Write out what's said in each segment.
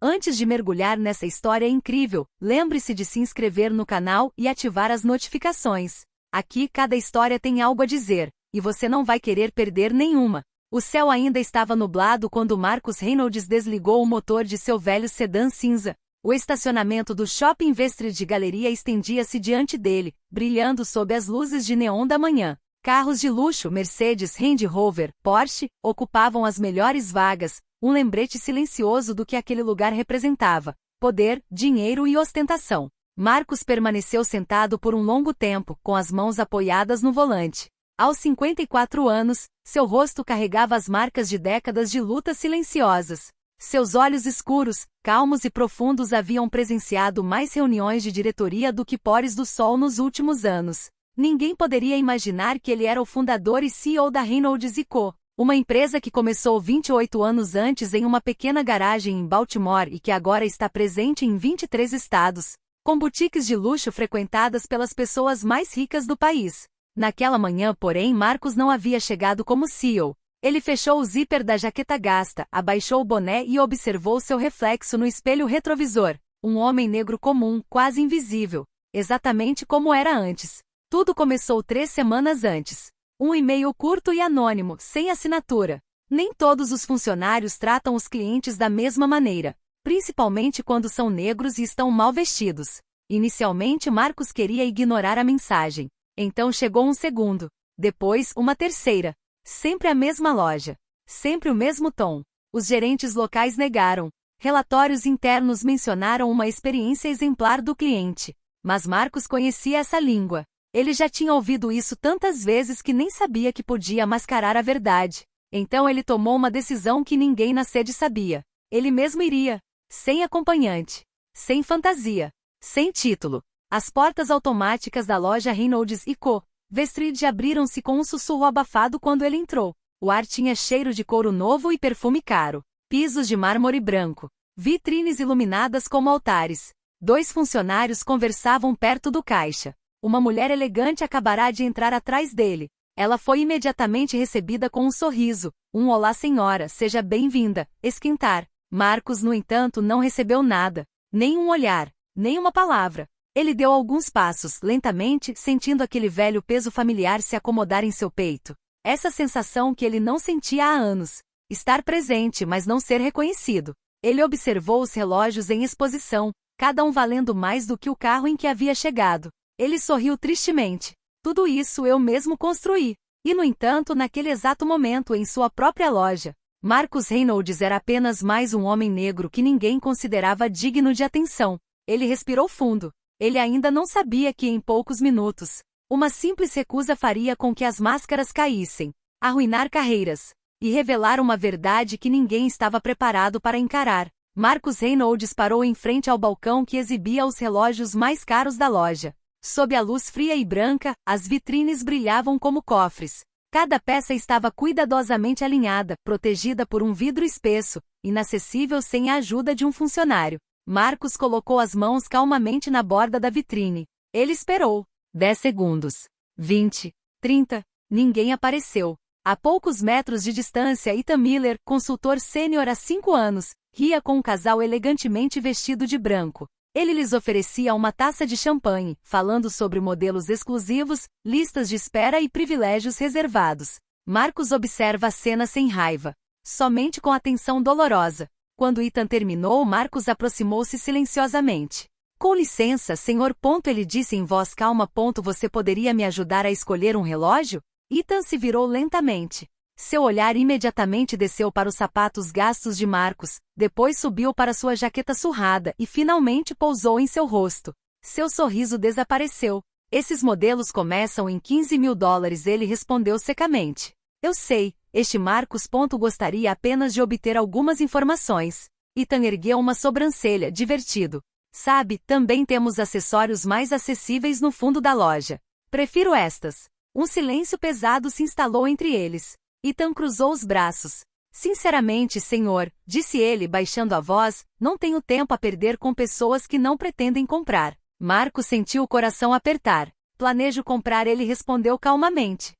Antes de mergulhar nessa história incrível, lembre-se de se inscrever no canal e ativar as notificações. Aqui cada história tem algo a dizer, e você não vai querer perder nenhuma. O céu ainda estava nublado quando Marcus Reynolds desligou o motor de seu velho sedã cinza. O estacionamento do Shopping Westridge Galeria estendia-se diante dele, brilhando sob as luzes de neon da manhã. Carros de luxo, Mercedes, Range Rover, Porsche, ocupavam as melhores vagas, um lembrete silencioso do que aquele lugar representava: poder, dinheiro e ostentação. Marcus permaneceu sentado por um longo tempo, com as mãos apoiadas no volante. Aos 54 anos, seu rosto carregava as marcas de décadas de lutas silenciosas. Seus olhos escuros, calmos e profundos haviam presenciado mais reuniões de diretoria do que pores do sol nos últimos anos. Ninguém poderia imaginar que ele era o fundador e CEO da Reynolds & Co., uma empresa que começou 28 anos antes em uma pequena garagem em Baltimore e que agora está presente em 23 estados, com boutiques de luxo frequentadas pelas pessoas mais ricas do país. Naquela manhã, porém, Marcus não havia chegado como CEO. Ele fechou o zíper da jaqueta gasta, abaixou o boné e observou seu reflexo no espelho retrovisor. Um homem negro comum, quase invisível, exatamente como era antes. Tudo começou 3 semanas antes. Um e-mail curto e anônimo, sem assinatura. Nem todos os funcionários tratam os clientes da mesma maneira, principalmente quando são negros e estão mal vestidos. Inicialmente, Marcus queria ignorar a mensagem. Então chegou um segundo. Depois, uma terceira. Sempre a mesma loja. Sempre o mesmo tom. Os gerentes locais negaram. Relatórios internos mencionaram uma experiência exemplar do cliente. Mas Marcus conhecia essa língua. Ele já tinha ouvido isso tantas vezes que nem sabia que podia mascarar a verdade. Então ele tomou uma decisão que ninguém na sede sabia. Ele mesmo iria. Sem acompanhante. Sem fantasia. Sem título. As portas automáticas da loja Reynolds & Co. Westridge abriram-se com um sussurro abafado quando ele entrou. O ar tinha cheiro de couro novo e perfume caro. Pisos de mármore branco. Vitrines iluminadas como altares. 2 funcionários conversavam perto do caixa. Uma mulher elegante acabará de entrar atrás dele. Ela foi imediatamente recebida com um sorriso. Um olá senhora, seja bem-vinda, esquentar. Marcus, no entanto, não recebeu nada. Nem um olhar. Nem uma palavra. Ele deu alguns passos, lentamente, sentindo aquele velho peso familiar se acomodar em seu peito. Essa sensação que ele não sentia há anos. Estar presente, mas não ser reconhecido. Ele observou os relógios em exposição, cada um valendo mais do que o carro em que havia chegado. Ele sorriu tristemente. Tudo isso eu mesmo construí. E, no entanto, naquele exato momento, em sua própria loja, Marcus Reynolds era apenas mais um homem negro que ninguém considerava digno de atenção. Ele respirou fundo. Ele ainda não sabia que em poucos minutos, uma simples recusa faria com que as máscaras caíssem, arruinar carreiras, e revelar uma verdade que ninguém estava preparado para encarar. Marcus Reynolds parou em frente ao balcão que exibia os relógios mais caros da loja. Sob a luz fria e branca, as vitrines brilhavam como cofres. Cada peça estava cuidadosamente alinhada, protegida por um vidro espesso, inacessível sem a ajuda de um funcionário. Marcus colocou as mãos calmamente na borda da vitrine. Ele esperou. 10 segundos. 20. 30. Ninguém apareceu. A poucos metros de distância, Ethan Miller, consultor sênior há 5 anos, ria com um casal elegantemente vestido de branco. Ele lhes oferecia uma taça de champanhe, falando sobre modelos exclusivos, listas de espera e privilégios reservados. Marcus observa a cena sem raiva. Somente com atenção dolorosa. Quando Ethan terminou, Marcus aproximou-se silenciosamente. Com licença, senhor. Ele disse em voz calma. Você poderia me ajudar a escolher um relógio? Ethan se virou lentamente. Seu olhar imediatamente desceu para os sapatos gastos de Marcus, depois subiu para sua jaqueta surrada e finalmente pousou em seu rosto. Seu sorriso desapareceu. Esses modelos começam em $15.000, ele respondeu secamente. Eu sei, este Marcus. Gostaria apenas de obter algumas informações. Ethan ergueu uma sobrancelha, divertido. Sabe, também temos acessórios mais acessíveis no fundo da loja. Prefiro estas. Um silêncio pesado se instalou entre eles. Ethan cruzou os braços. Sinceramente, senhor, disse ele baixando a voz, não tenho tempo a perder com pessoas que não pretendem comprar. Marcus sentiu o coração apertar. Planejo comprar, ele respondeu calmamente.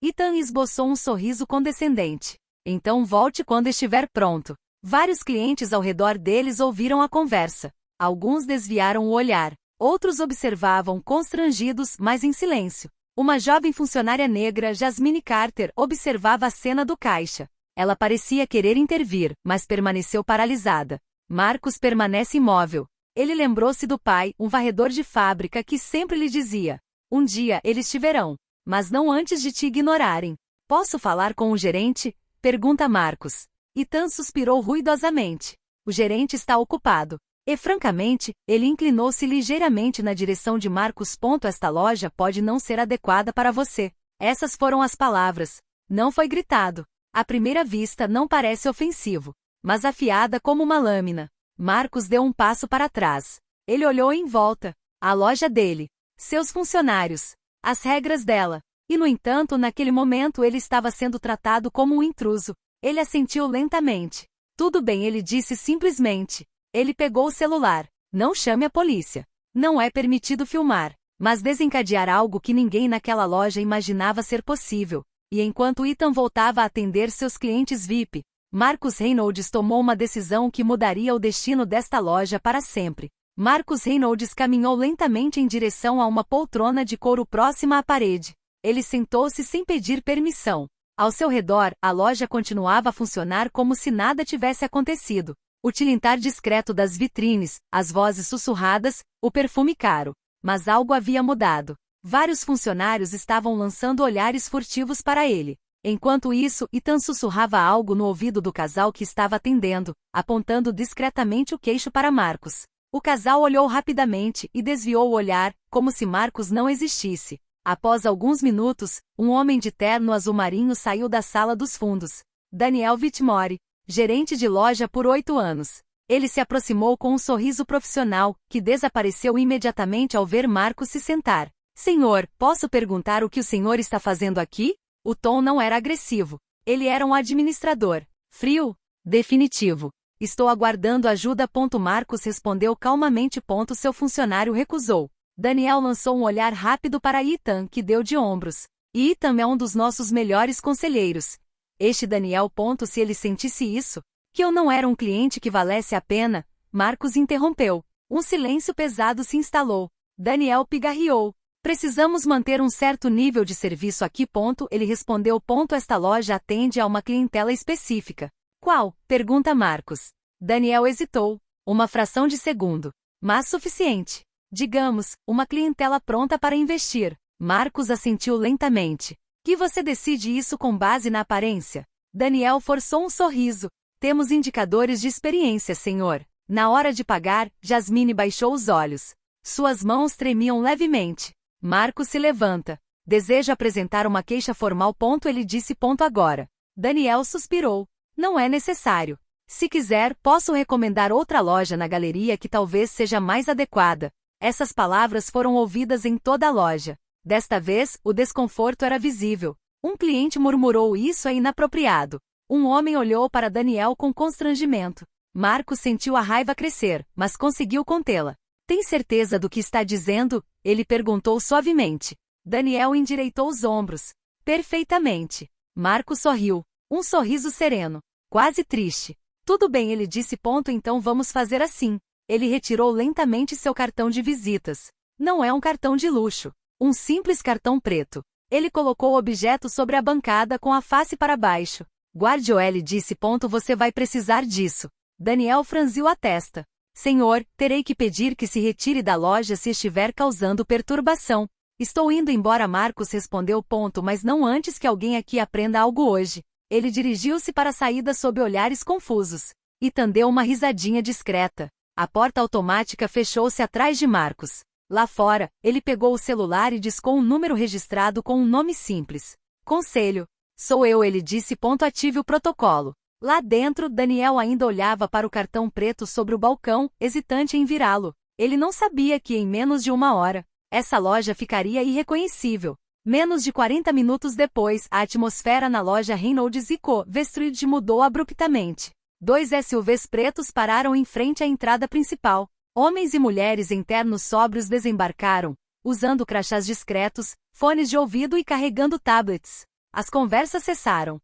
Ethan esboçou um sorriso condescendente. Então volte quando estiver pronto. Vários clientes ao redor deles ouviram a conversa. Alguns desviaram o olhar. Outros observavam constrangidos, mas em silêncio. Uma jovem funcionária negra, Jasmine Carter, observava a cena do caixa. Ela parecia querer intervir, mas permaneceu paralisada. Marcos permanece imóvel. Ele lembrou-se do pai, um varredor de fábrica que sempre lhe dizia: um dia eles te verão, mas não antes de te ignorarem. Posso falar com o gerente? Pergunta Marcos. Ethan suspirou ruidosamente. O gerente está ocupado. E francamente, ele inclinou-se ligeiramente na direção de Marcos. Esta loja pode não ser adequada para você. Essas foram as palavras. Não foi gritado. À primeira vista não parece ofensivo, mas afiada como uma lâmina. Marcos deu um passo para trás. Ele olhou em volta. A loja dele. Seus funcionários. As regras dela. E no entanto, naquele momento ele estava sendo tratado como um intruso. Ele assentiu lentamente. Tudo bem, ele disse simplesmente. Ele pegou o celular. Não chame a polícia. Não é permitido filmar. Mas desencadear algo que ninguém naquela loja imaginava ser possível. E enquanto Ethan voltava a atender seus clientes VIP, Marcus Reynolds tomou uma decisão que mudaria o destino desta loja para sempre. Marcus Reynolds caminhou lentamente em direção a uma poltrona de couro próxima à parede. Ele sentou-se sem pedir permissão. Ao seu redor, a loja continuava a funcionar como se nada tivesse acontecido. O tilintar discreto das vitrines, as vozes sussurradas, o perfume caro. Mas algo havia mudado. Vários funcionários estavam lançando olhares furtivos para ele. Enquanto isso, Ethan sussurrava algo no ouvido do casal que estava atendendo, apontando discretamente o queixo para Marcos. O casal olhou rapidamente e desviou o olhar, como se Marcos não existisse. Após alguns minutos, um homem de terno azul marinho saiu da sala dos fundos. Daniel Whitmore, gerente de loja por 8 anos. Ele se aproximou com um sorriso profissional, que desapareceu imediatamente ao ver Marcos se sentar. Senhor, posso perguntar o que o senhor está fazendo aqui? O tom não era agressivo. Ele era um administrador. Frio? Definitivo. Estou aguardando ajuda. Marcos respondeu calmamente. Seu funcionário recusou. Daniel lançou um olhar rápido para Ethan, que deu de ombros. Ethan é um dos nossos melhores conselheiros. Este Daniel. Se ele sentisse isso, que eu não era um cliente que valesse a pena, Marcos interrompeu. Um silêncio pesado se instalou. Daniel pigarreou. Precisamos manter um certo nível de serviço aqui. Ele respondeu. Esta loja atende a uma clientela específica. Qual? Pergunta Marcos. Daniel hesitou. Uma fração de segundo. Mas suficiente. Digamos, uma clientela pronta para investir. Marcos assentiu lentamente. Que você decide isso com base na aparência? Daniel forçou um sorriso. Temos indicadores de experiência, senhor. Na hora de pagar, Jasmine baixou os olhos. Suas mãos tremiam levemente. Marcos se levanta. Desejo apresentar uma queixa formal. Ele disse. Agora. Daniel suspirou. Não é necessário. Se quiser, posso recomendar outra loja na galeria que talvez seja mais adequada. Essas palavras foram ouvidas em toda a loja. Desta vez, o desconforto era visível. Um cliente murmurou: isso é inapropriado. Um homem olhou para Daniel com constrangimento. Marcos sentiu a raiva crescer, mas conseguiu contê-la. Tem certeza do que está dizendo? Ele perguntou suavemente. Daniel endireitou os ombros. Perfeitamente. Marcos sorriu. Um sorriso sereno. Quase triste. Tudo bem, ele disse. Então vamos fazer assim. Ele retirou lentamente seu cartão de visitas. Não é um cartão de luxo. Um simples cartão preto. Ele colocou o objeto sobre a bancada com a face para baixo. Guarde-o, ele disse. Você vai precisar disso. Daniel franziu a testa. Senhor, terei que pedir que se retire da loja se estiver causando perturbação. Estou indo embora. Marcos respondeu. Mas não antes que alguém aqui aprenda algo hoje. Ele dirigiu-se para a saída sob olhares confusos. Ethan deu uma risadinha discreta. A porta automática fechou-se atrás de Marcos. Lá fora, ele pegou o celular e discou um número registrado com um nome simples. Conselho. Sou eu, ele disse. Ative o protocolo. Lá dentro, Daniel ainda olhava para o cartão preto sobre o balcão, hesitante em virá-lo. Ele não sabia que em menos de 1 hora, essa loja ficaria irreconhecível. Menos de 40 minutos depois, a atmosfera na loja Reynolds & Co. Westridge mudou abruptamente. 2 SUVs pretos pararam em frente à entrada principal. Homens e mulheres em ternos sóbrios desembarcaram, usando crachás discretos, fones de ouvido e carregando tablets. As conversas cessaram.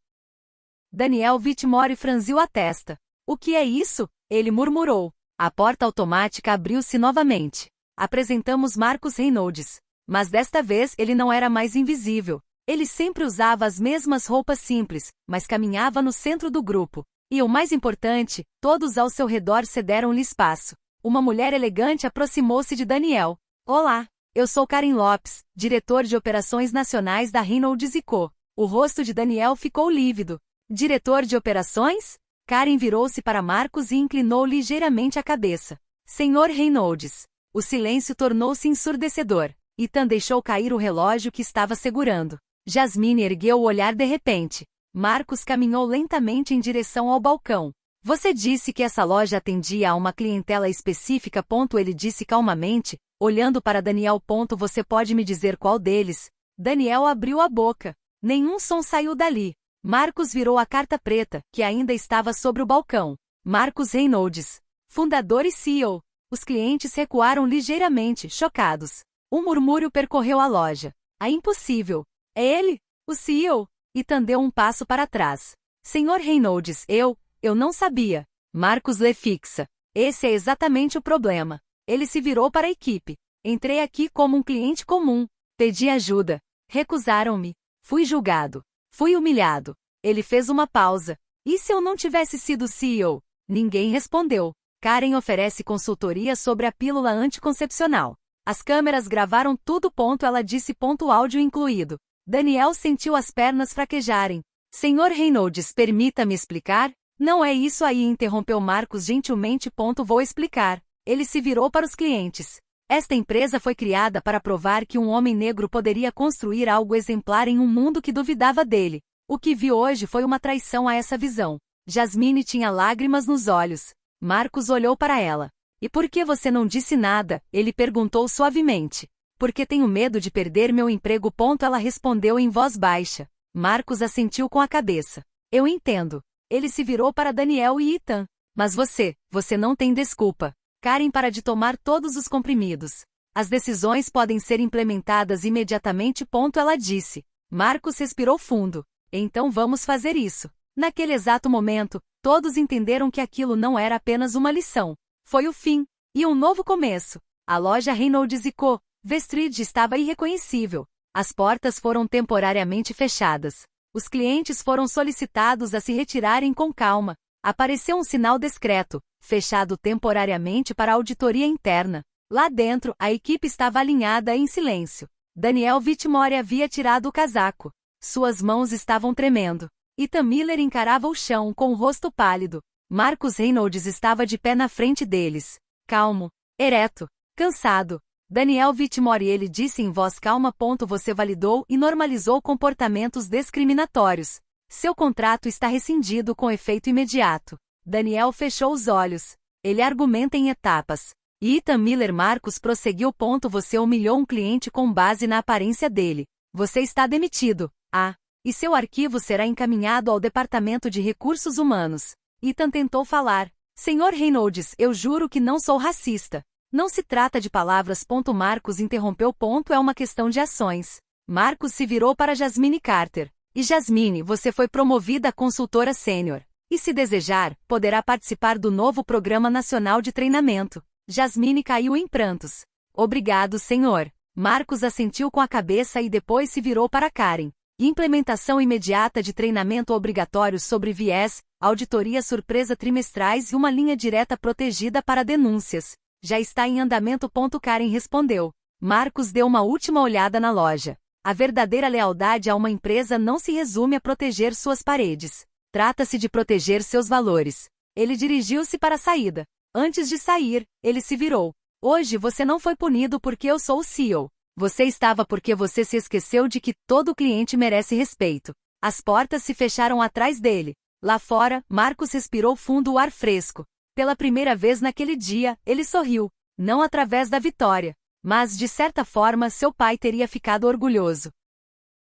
Daniel Whitmore franziu a testa. O que é isso? Ele murmurou. A porta automática abriu-se novamente. Apresentamos Marcus Reynolds. Mas desta vez ele não era mais invisível. Ele sempre usava as mesmas roupas simples, mas caminhava no centro do grupo. E o mais importante, todos ao seu redor cederam-lhe espaço. Uma mulher elegante aproximou-se de Daniel. Olá, eu sou Karen Lopes, diretor de operações nacionais da Reynolds & Co. O rosto de Daniel ficou lívido. Diretor de operações? Karen virou-se para Marcus e inclinou ligeiramente a cabeça. Senhor Reynolds. O silêncio tornou-se ensurdecedor. Ethan deixou cair o relógio que estava segurando. Jasmine ergueu o olhar de repente. Marcus caminhou lentamente em direção ao balcão. Você disse que essa loja atendia a uma clientela específica. Ele disse calmamente, olhando para Daniel. Você pode me dizer qual deles? Daniel abriu a boca. Nenhum som saiu dali. Marcus virou a carta preta, que ainda estava sobre o balcão. Marcus Reynolds, fundador e CEO. Os clientes recuaram ligeiramente, chocados. Um murmúrio percorreu a loja. Impossível. É ele? O CEO? Ethan deu um passo para trás. Senhor Reynolds, eu não sabia. Marcus lhe fixa. Esse é exatamente o problema. Ele se virou para a equipe. Entrei aqui como um cliente comum. Pedi ajuda. Recusaram-me. Fui julgado. Fui humilhado. Ele fez uma pausa. E se eu não tivesse sido CEO? Ninguém respondeu. Karen oferece consultoria sobre a pílula anticoncepcional. As câmeras gravaram tudo. Ela disse. Áudio incluído. Daniel sentiu as pernas fraquejarem. Senhor Reynolds, permita-me explicar? Não é isso aí, interrompeu Marcus gentilmente. Vou explicar. Ele se virou para os clientes. Esta empresa foi criada para provar que um homem negro poderia construir algo exemplar em um mundo que duvidava dele. O que vi hoje foi uma traição a essa visão. Jasmine tinha lágrimas nos olhos. Marcus olhou para ela. E por que você não disse nada? Ele perguntou suavemente. Porque tenho medo de perder meu emprego. Ela respondeu em voz baixa. Marcus assentiu com a cabeça. Eu entendo. Ele se virou para Daniel e Ethan. Mas você não tem desculpa. Karen para de tomar todos os comprimidos. As decisões podem ser implementadas imediatamente. Ela disse. Marcus respirou fundo. Então vamos fazer isso. Naquele exato momento, todos entenderam que aquilo não era apenas uma lição. Foi o fim. E um novo começo. A loja Reynolds & Co. Vestridge estava irreconhecível. As portas foram temporariamente fechadas. Os clientes foram solicitados a se retirarem com calma. Apareceu um sinal discreto, fechado temporariamente para a auditoria interna. Lá dentro, a equipe estava alinhada em silêncio. Daniel Whitmore havia tirado o casaco. Suas mãos estavam tremendo. Ethan Miller encarava o chão com o rosto pálido. Marcus Reynolds estava de pé na frente deles. Calmo, ereto, cansado. Daniel Whitmore, ele disse em voz calma. Você validou e normalizou comportamentos discriminatórios. Seu contrato está rescindido com efeito imediato. Daniel fechou os olhos. Ele argumenta em etapas. Ethan Miller. Marcus prosseguiu. Você humilhou um cliente com base na aparência dele. Você está demitido. E seu arquivo será encaminhado ao Departamento de Recursos Humanos. Ethan tentou falar. Senhor Reynolds, eu juro que não sou racista. Não se trata de palavras. Marcus interrompeu. É uma questão de ações. Marcus se virou para Jasmine Carter. E Jasmine, você foi promovida a consultora sênior. E se desejar, poderá participar do novo Programa Nacional de Treinamento. Jasmine caiu em prantos. Obrigado, senhor. Marcus assentiu com a cabeça e depois se virou para Karen. Implementação imediata de treinamento obrigatório sobre viés, auditoria surpresa trimestrais e uma linha direta protegida para denúncias. Já está em andamento. Karen respondeu. Marcus deu uma última olhada na loja. A verdadeira lealdade a uma empresa não se resume a proteger suas paredes. Trata-se de proteger seus valores. Ele dirigiu-se para a saída. Antes de sair, ele se virou. Hoje você não foi punido porque eu sou o CEO. Você estava porque você se esqueceu de que todo cliente merece respeito. As portas se fecharam atrás dele. Lá fora, Marcus respirou fundo o ar fresco. Pela primeira vez naquele dia, ele sorriu. Não através da vitória. Mas, de certa forma, seu pai teria ficado orgulhoso.